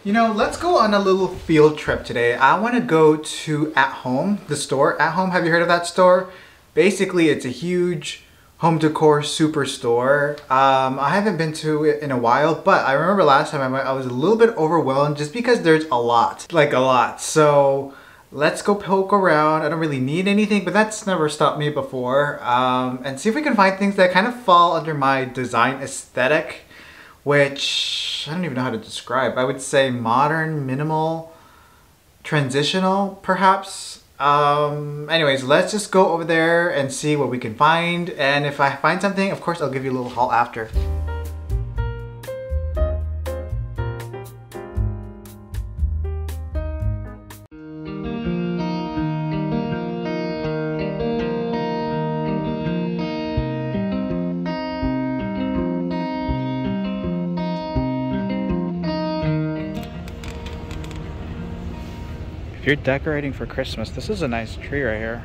You know, let's go on a little field trip today. I want to go to At Home, the store. At Home, have you heard of that store? Basically, it's a huge home decor superstore. I haven't been to it in a while, but I remember last time I went, I was a little bit overwhelmed just because there's a lot, like a lot. So let's go poke around. I don't really need anything, but that's never stopped me before. And see if we can find things that kind of fall under my design aesthetic, which I don't even know how to describe. I would say modern, minimal, transitional, perhaps. Anyways, let's just go over there and see what we can find. And if I find something, of course, I'll give you a little haul after. If you're decorating for Christmas, this is a nice tree right here.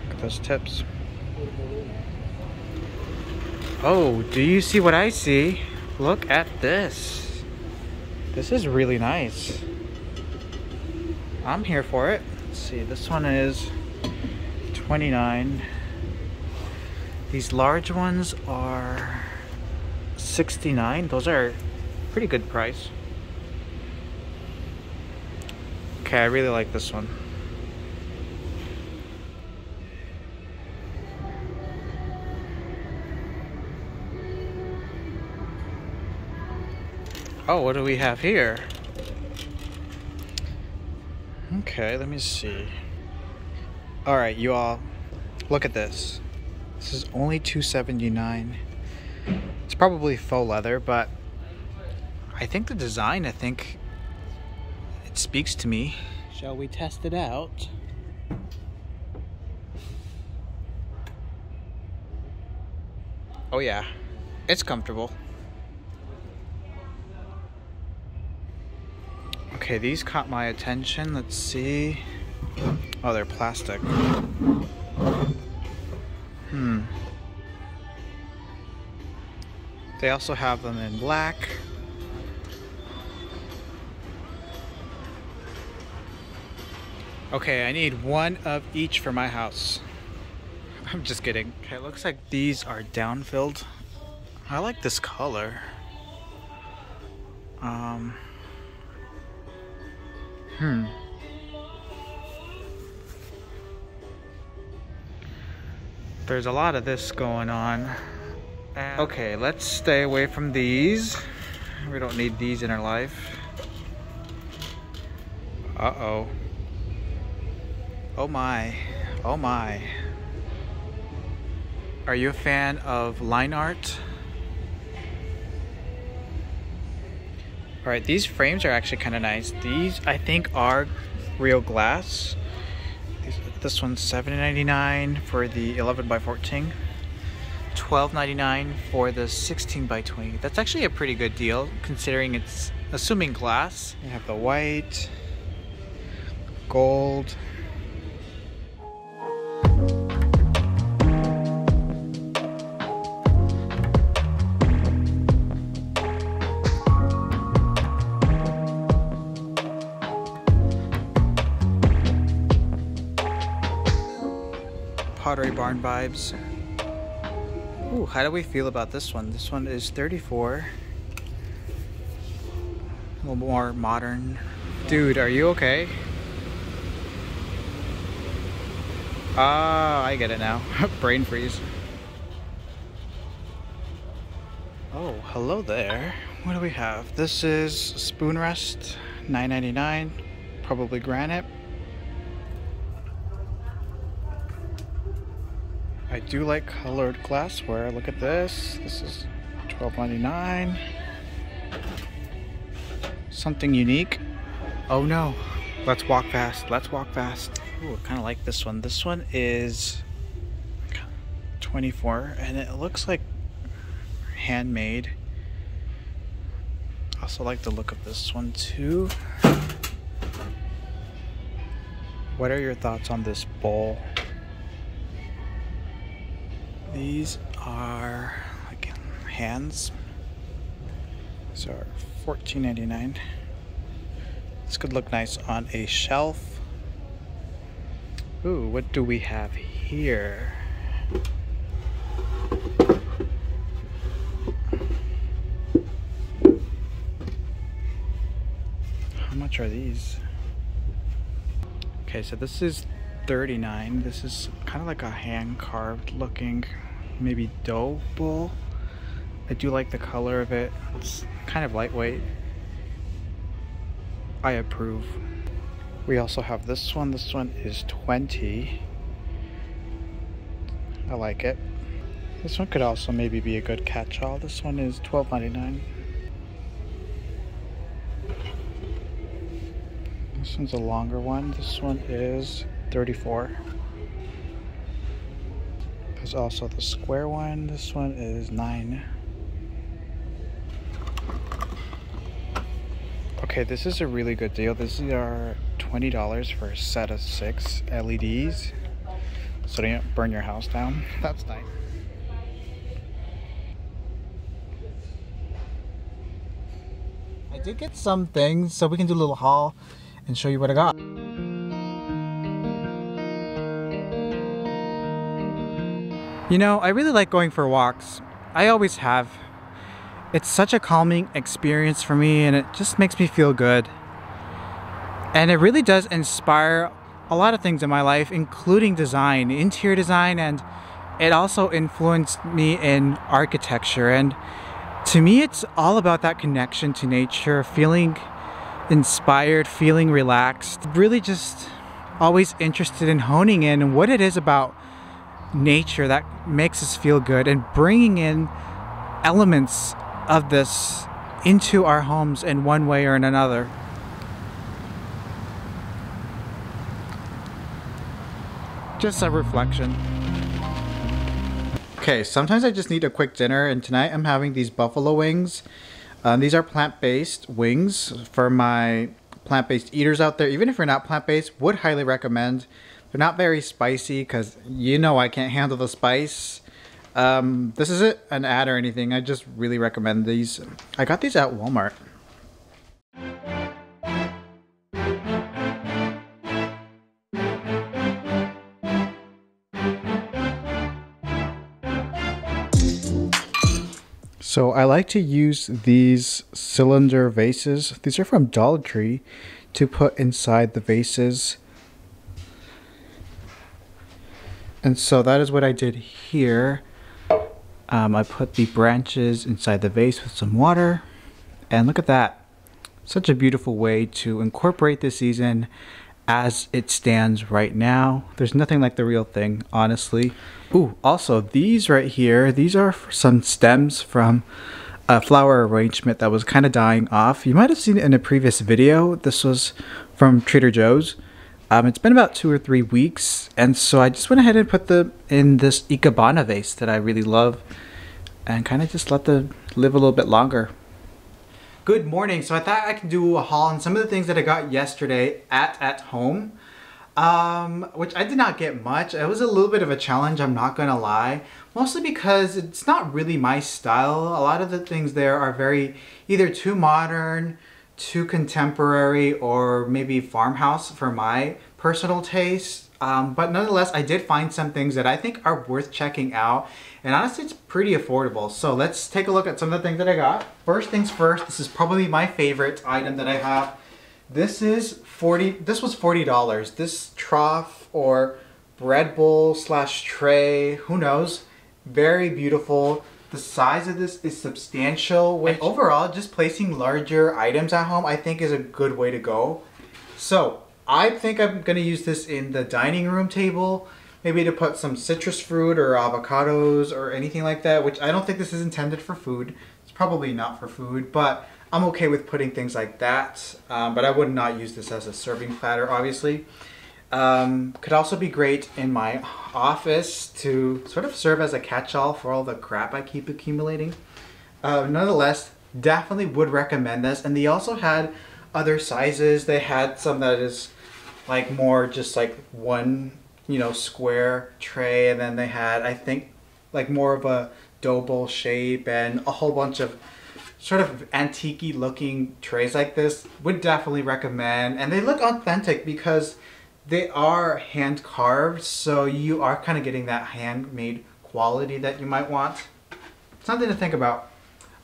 Look at those tips. Oh, do you see what I see? Look at this. This is really nice. I'm here for it. Let's see, this one is $29. These large ones are $69. Those are pretty good price. Okay, I really like this one. Oh, what do we have here? Okay, let me see. All right, you all, look at this. This is only $2.79. It's probably faux leather, but I think the design, it speaks to me. Shall we test it out? Oh yeah, it's comfortable. Okay, these caught my attention. Let's see. Oh, they're plastic. They also have them in black. Okay, I need one of each for my house. I'm just kidding. Okay, it looks like these are down-filled. I like this color. There's a lot of this going on. Okay, let's stay away from these. We don't need these in our life. Uh-oh. Oh my. Oh my. Are you a fan of line art? Alright, these frames are actually kind of nice. These, I think, are real glass. This one's $7.99 for the 11 by 14. $12.99 for the 16 by 20. That's actually a pretty good deal considering it's assuming glass. You have the white, gold. Pottery Barn vibes. Ooh, how do we feel about this one? This one is $34. A little more modern. Dude, are you okay? Ah, I get it now. Brain freeze. Oh, hello there. What do we have? This is spoon rest, $9.99. Probably granite. I do like colored glassware. Look at this. This is $12.99. Something unique. Oh no. Let's walk fast. Let's walk fast. Ooh, I kind of like this one. This one is $24 and it looks like handmade. Also like the look of this one too. What are your thoughts on this bowl? These are like hands. These are $14.99. This could look nice on a shelf. Ooh, what do we have here? How much are these? Okay, so this is $39. This is kind of like a hand carved looking, maybe dough bowl. I do like the color of it. It's kind of lightweight. I approve. We also have this one. This one is $20. I like it. This one could also maybe be a good catch-all. This one is $12.99. This one's a longer one. This one is $34. There's also the square one. This one is $9. Okay, this is a really good deal. These are $20 for a set of 6 LEDs, so they don't burn your house down. That's nice. I did get some things, so we can do a little haul and show you what I got. You know, I really like going for walks. I always have. It's such a calming experience for me, and it just makes me feel good. And it really does inspire a lot of things in my life, including design, interior design, and it also influenced me in architecture. And to me, it's all about that connection to nature, feeling inspired, feeling relaxed, really just always interested in honing in what it is about nature that makes us feel good and bringing in elements of this into our homes in one way or in another. Just a reflection. Okay, sometimes I just need a quick dinner, and tonight I'm having these buffalo wings. These are plant-based wings for my plant-based eaters out there. Even if you're not plant-based, would highly recommend. They're not very spicy because you know I can't handle the spice. This isn't an ad or anything. I just really recommend these. I got these at Walmart. So I like to use these cylinder vases. These are from Dollar Tree to put inside the vases. And so that is what I did here. I put the branches inside the vase with some water, and look at that. Such a beautiful way to incorporate the season as it stands right now. There's nothing like the real thing, honestly. Ooh, also these right here, these are some stems from a flower arrangement that was kind of dying off. You might have seen it in a previous video. This was from Trader Joe's. It's been about 2 or 3 weeks, and so I just went ahead and put them in this Ikebana vase that I really love, and kind of just let them live a little bit longer. Good morning. So I thought I could do a haul on some of the things that I got yesterday at home, which I did not get much. It was a little bit of a challenge, I'm not gonna lie, mostly because it's not really my style. A lot of the things there are very either too modern, too contemporary, or maybe farmhouse for my personal taste. But nonetheless, I did find some things that I think are worth checking out, and honestly it's pretty affordable. So let's take a look at some of the things that I got. First things first, this is probably my favorite item that I have. This was $40. This trough or bread bowl slash tray, who knows, very beautiful. The size of this is substantial, which overall, just placing larger items at home, I think is a good way to go. So I think I'm gonna use this in the dining room table, maybe to put some citrus fruit or avocados or anything like that, which I don't think this is intended for food. It's probably not for food, but I'm okay with putting things like that. But I would not use this as a serving platter, obviously. Could also be great in my office to sort of serve as a catch-all for all the crap I keep accumulating. Nonetheless, definitely would recommend this. And they also had other sizes. They had some that is like more just like one, you know, square tray, and then they had, I think, like more of a dough bowl shape and a whole bunch of sort of antique-y looking trays like this, would definitely recommend. And they look authentic because they are hand carved, so you are kind of getting that handmade quality that you might want. Something to think about.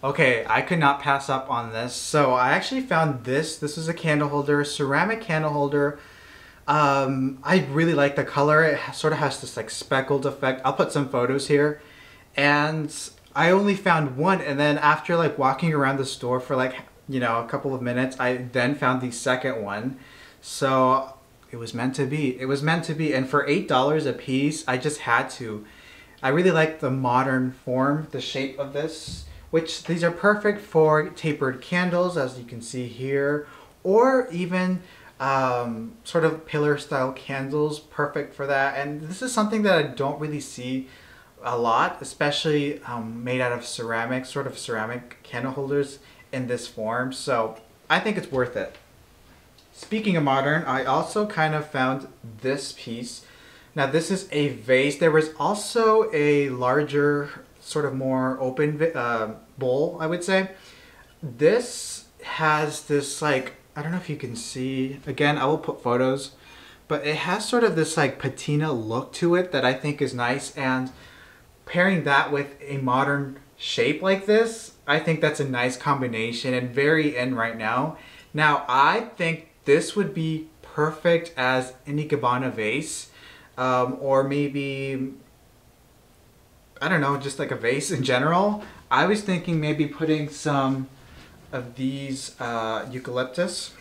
Okay, I could not pass up on this. So I actually found this. This is a candle holder, ceramic candle holder. I really like the color. It sort of has this like speckled effect. I'll put some photos here. And I only found one, and then after like walking around the store for like, you know, a couple of minutes, I then found the second one. So it was meant to be. It was meant to be. And for $8 a piece, I just had to. I really like the modern form, the shape of this, which these are perfect for tapered candles, as you can see here, or even sort of pillar style candles, perfect for that. And this is something that I don't really see a lot, especially made out of ceramic, sort of ceramic candle holders in this form. So I think it's worth it. Speaking of modern, I also kind of found this piece. Now this is a vase. There was also a larger, sort of more open bowl, I would say. This has this like, I don't know if you can see, again, I will put photos, but it has sort of this like patina look to it that I think is nice. And pairing that with a modern shape like this, I think that's a nice combination and very in right now. Now, I think this would be perfect as an Ikebana vase, or maybe, I don't know, just like a vase in general. I was thinking maybe putting some of these eucalyptus,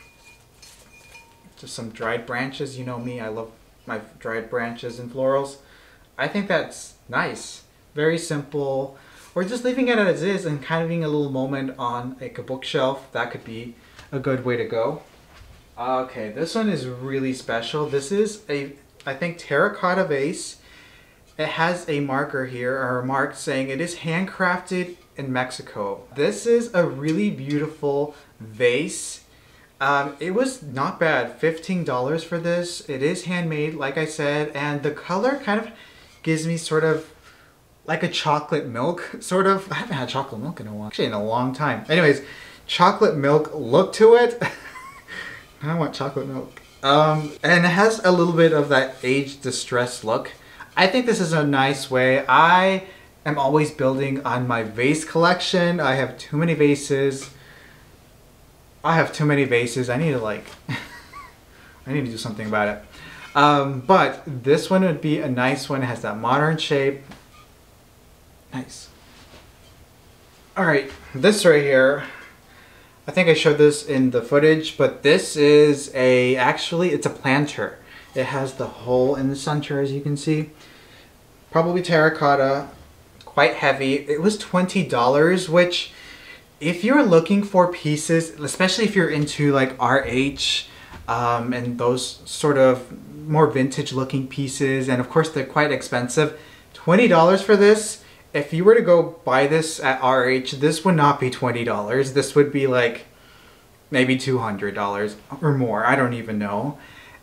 just some dried branches. You know me, I love my dried branches and florals. I think that's nice. Very simple. Or just leaving it as is and kind of being a little moment on like a bookshelf. That could be a good way to go. Okay, this one is really special. This is a, I think, terracotta vase. It has a marker here, or a mark saying it is handcrafted in Mexico. This is a really beautiful vase. It was not bad, $15 for this. It is handmade, like I said, and the color kind of gives me sort of like a chocolate milk, sort of. I haven't had chocolate milk in a while, actually in a long time. Anyways, chocolate milk look to it. I want chocolate milk. And it has a little bit of that age distressed look. I think this is a nice way. I am always building on my vase collection. I have too many vases. I need to like, I need to do something about it. But this one would be a nice one. It has that modern shape. Nice. All right, this right here, I think I showed this in the footage, but this is actually it's a planter. It has the hole in the center, as you can see. Probably terracotta, quite heavy. It was $20, which if you're looking for pieces, especially if you're into like RH and those sort of more vintage looking pieces, and of course they're quite expensive, $20 for this. If you were to go buy this at RH, this would not be $20. This would be like maybe $200 or more. I don't even know.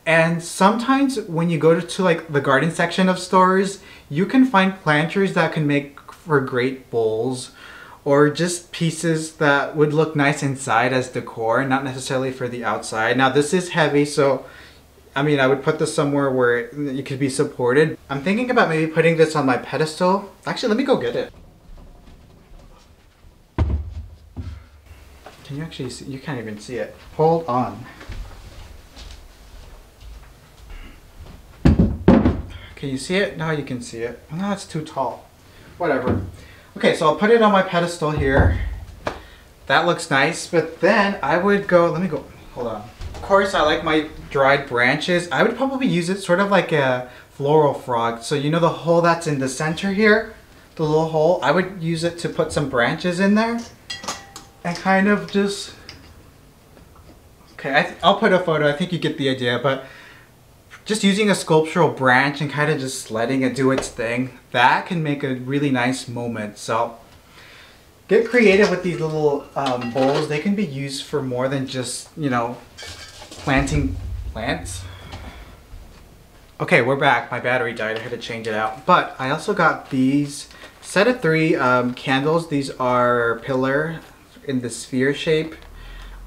And sometimes when you go to like the garden section of stores, you can find planters that can make for great bowls, or just pieces that would look nice inside as decor, not necessarily for the outside. Now this is heavy, so I mean, I would put this somewhere where it could be supported. I'm thinking about maybe putting this on my pedestal. Actually, let me go get it. Can you actually see? You can't even see it. Hold on. Can you see it? Now you can see it. No, it's too tall. Whatever. Okay, so I'll put it on my pedestal here. That looks nice, but then I would go, let me go, hold on. Of course, I like my dried branches. I would probably use it sort of like a floral frog. So you know the hole that's in the center here? The little hole? I would use it to put some branches in there. And kind of just... Okay, I'll put a photo. I think you get the idea. But just using a sculptural branch and kind of just letting it do its thing, that can make a really nice moment. So get creative with these little bowls. They can be used for more than just, you know, planting plants. Okay, we're back. My battery died. I had to change it out. But I also got these Set of 3 candles. These are pillar in the sphere shape.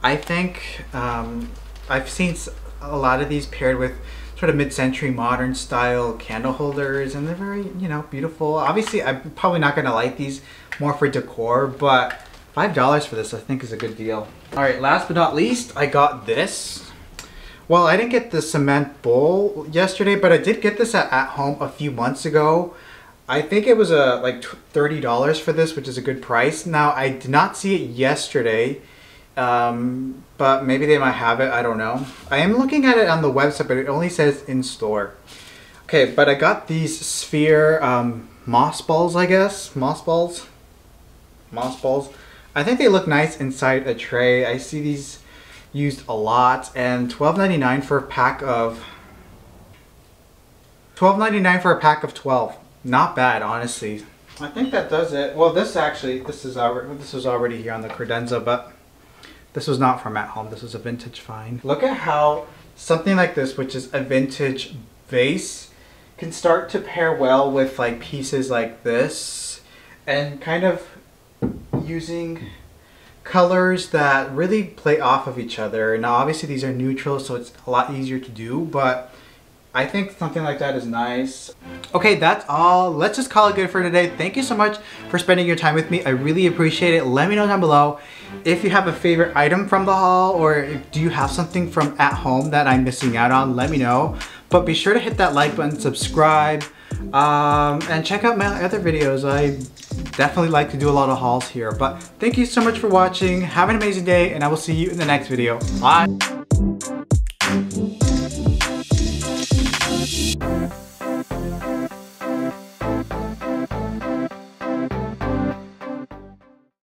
I think I've seen a lot of these paired with sort of mid-century modern style candle holders, and they're very, you know, beautiful. Obviously, I'm probably not gonna light these, more for decor, but $5 for this I think is a good deal. All right, last but not least, I got this. Well, I didn't get the cement bowl yesterday, but I did get this at Home a few months ago. I think it was like $30 for this, which is a good price. Now, I did not see it yesterday, but maybe they might have it, I don't know. I am looking at it on the website, but it only says in store. Okay, but I got these sphere moss balls, I guess. Moss balls. I think they look nice inside a tray. I see these used a lot, and $12.99 for a pack of $12.99 Not bad, honestly. I think that does it. Well, this was already here on the credenza, but this was not from At Home. This was a vintage find. Look at how something like this, which is a vintage vase, can start to pair well with like pieces like this, and kind of using colors that really play off of each other. Now, obviously these are neutral, so it's a lot easier to do, but I think something like that is nice. Okay, that's all. Let's just call it good for today. Thank you so much for spending your time with me. I really appreciate it. Let me know down below if you have a favorite item from the haul, or do you have something from At Home that I'm missing out on. Let me know. But be sure to hit that like button, subscribe, and check out my other videos. I definitely like to do a lot of hauls here. But thank you so much for watching. Have an amazing day, and I will see you in the next video. Bye.